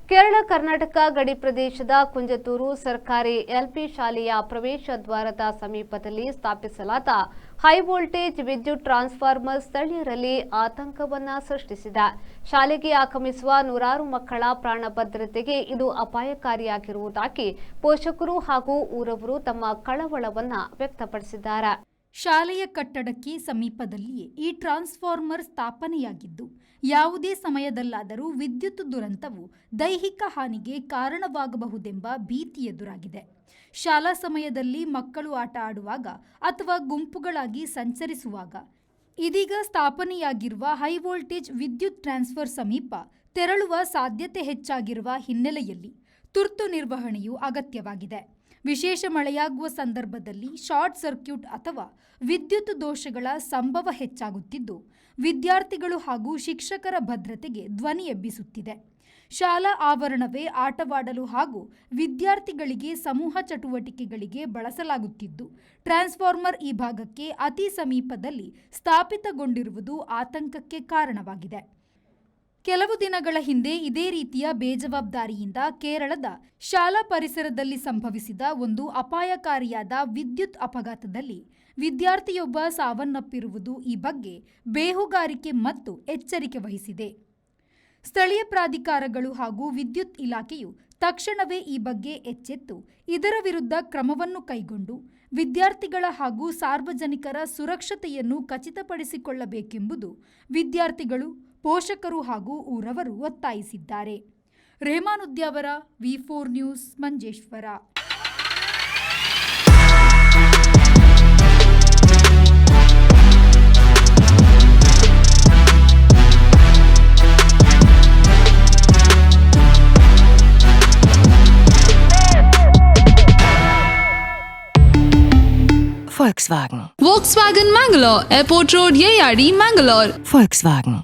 ಕೇರಳ ಕರ್ನಾಟಕ ಗಡಿ ಪ್ರದೇಶದ ಕುಂಜತೂರು ಸರ್ಕಾರಿ ಎಲ್ಪಿ ಶಾಲೆಯ ಪ್ರವೇಶ ದ್ವಾರದ ಸಮೀಪದಲ್ಲಿ ಸ್ಥಾಪಿಸಲಾದ ಹೈ ವೋಲ್ಟೇಜ್ ವಿದ್ಯುತ್ ಟ್ರಾನ್ಸ್ಫಾರ್ಮರ್ ಸ್ಥಳೀಯರಲ್ಲಿ ಆತಂಕವನ್ನ ಸೃಷ್ಟಿಸಿದೆ. ಶಾಲೆಗೆ ಆಗಮಿಸುವ ನೂರಾರು ಮಕ್ಕಳ ಪ್ರಾಣ ಭದ್ರತೆಗೆ ಇದು ಅಪಾಯಕಾರಿಯಾಗಿರುವುದಾಗಿ ಪೋಷಕರು ಹಾಗೂ ಊರವರು ತಮ್ಮ ಕಳವಳವನ್ನ ವ್ಯಕ್ತಪಡಿಸಿದ್ದಾರೆ. ಶಾಲೆಯ ಕಟ್ಟಡಕ್ಕೆ ಸಮೀಪದಲ್ಲಿಯೇ ಈ ಟ್ರಾನ್ಸ್ಫಾರ್ಮರ್ ಸ್ಥಾಪನೆಯಾಗಿದ್ದು, ಯಾವುದೇ ಸಮಯದಲ್ಲಾದರೂ ವಿದ್ಯುತ್ ದುರಂತವು ದೈಹಿಕ ಹಾನಿಗೆ ಕಾರಣವಾಗಬಹುದೆಂಬ ಭೀತಿ ಎದುರಾಗಿದೆ. ಶಾಲಾ ಸಮಯದಲ್ಲಿ ಮಕ್ಕಳು ಆಟ ಆಡುವಾಗ ಅಥವಾ ಗುಂಪುಗಳಾಗಿ ಸಂಚರಿಸುವಾಗ ಇದೀಗ ಸ್ಥಾಪನೆಯಾಗಿರುವ ಹೈ ವೋಲ್ಟೇಜ್ ವಿದ್ಯುತ್ ಟ್ರಾನ್ಸ್ಫರ್ ಸಮೀಪ ತೆರಳುವ ಸಾಧ್ಯತೆ ಹೆಚ್ಚಾಗಿರುವ ಹಿನ್ನೆಲೆಯಲ್ಲಿ ತುರ್ತು ನಿರ್ವಹಣೆಯು ಅಗತ್ಯವಾಗಿದೆ. ವಿಶೇಷ ಮಳೆಯಾಗುವ ಸಂದರ್ಭದಲ್ಲಿ ಶಾರ್ಟ್ ಸರ್ಕ್ಯೂಟ್ ಅಥವಾ ವಿದ್ಯುತ್ ದೋಷಗಳ ಸಂಭವ ಹೆಚ್ಚಾಗುತ್ತಿದ್ದು, ವಿದ್ಯಾರ್ಥಿಗಳು ಹಾಗೂ ಶಿಕ್ಷಕರ ಭದ್ರತೆಗೆ ಧ್ವನಿ ಎಬ್ಬಿಸುತ್ತಿದೆ. ಶಾಲಾ ಆವರಣವೇ ಆಟವಾಡಲು ಹಾಗೂ ವಿದ್ಯಾರ್ಥಿಗಳಿಗೆ ಸಮೂಹ ಚಟುವಟಿಕೆಗಳಿಗೆ ಬಳಸಲಾಗುತ್ತಿದ್ದು, ಟ್ರಾನ್ಸ್ಫಾರ್ಮರ್ ಈ ಭಾಗಕ್ಕೆ ಅತಿ ಸಮೀಪದಲ್ಲಿ ಸ್ಥಾಪಿತಗೊಂಡಿರುವುದು ಆತಂಕಕ್ಕೆ ಕಾರಣವಾಗಿದೆ. ಕೆಲವು ದಿನಗಳ ಹಿಂದೆ ಇದೇ ರೀತಿಯ ಬೇಜವಾಬ್ದಾರಿಯಿಂದ ಕೇರಳದ ಶಾಲಾ ಪರಿಸರದಲ್ಲಿ ಸಂಭವಿಸಿದ ಒಂದು ಅಪಾಯಕಾರಿಯಾದ ವಿದ್ಯುತ್ ಅಪಘಾತದಲ್ಲಿ ವಿದ್ಯಾರ್ಥಿಯೊಬ್ಬ ಸಾವನ್ನಪ್ಪಿರುವುದು ಈ ಬಗ್ಗೆ ಬೇಹುಗಾರಿಕೆ ಮತ್ತು ಎಚ್ಚರಿಕೆ ವಹಿಸಿದೆ. ಸ್ಥಳೀಯ ಪ್ರಾಧಿಕಾರಗಳು ಹಾಗೂ ವಿದ್ಯುತ್ ಇಲಾಖೆಯು ತಕ್ಷಣವೇ ಈ ಬಗ್ಗೆ ಎಚ್ಚೆತ್ತು ಇದರ ವಿರುದ್ಧ ಕ್ರಮವನ್ನು ಕೈಗೊಂಡು ವಿದ್ಯಾರ್ಥಿಗಳ ಹಾಗೂ ಸಾರ್ವಜನಿಕರ ಸುರಕ್ಷತೆಯನ್ನು ಖಚಿತಪಡಿಸಿಕೊಳ್ಳಬೇಕೆಂಬುದು ವಿದ್ಯಾರ್ಥಿಗಳು, ಪೋಷಕರು ಹಾಗೂ ಊರವರು ಒತ್ತಾಯಿಸಿದ್ದಾರೆ. Rehman Udyavara, V4 news, Manjeshwar. Volkswagen. Volkswagen Mangalore, Airport Road, Yeyadi, Mangalore. Volkswagen.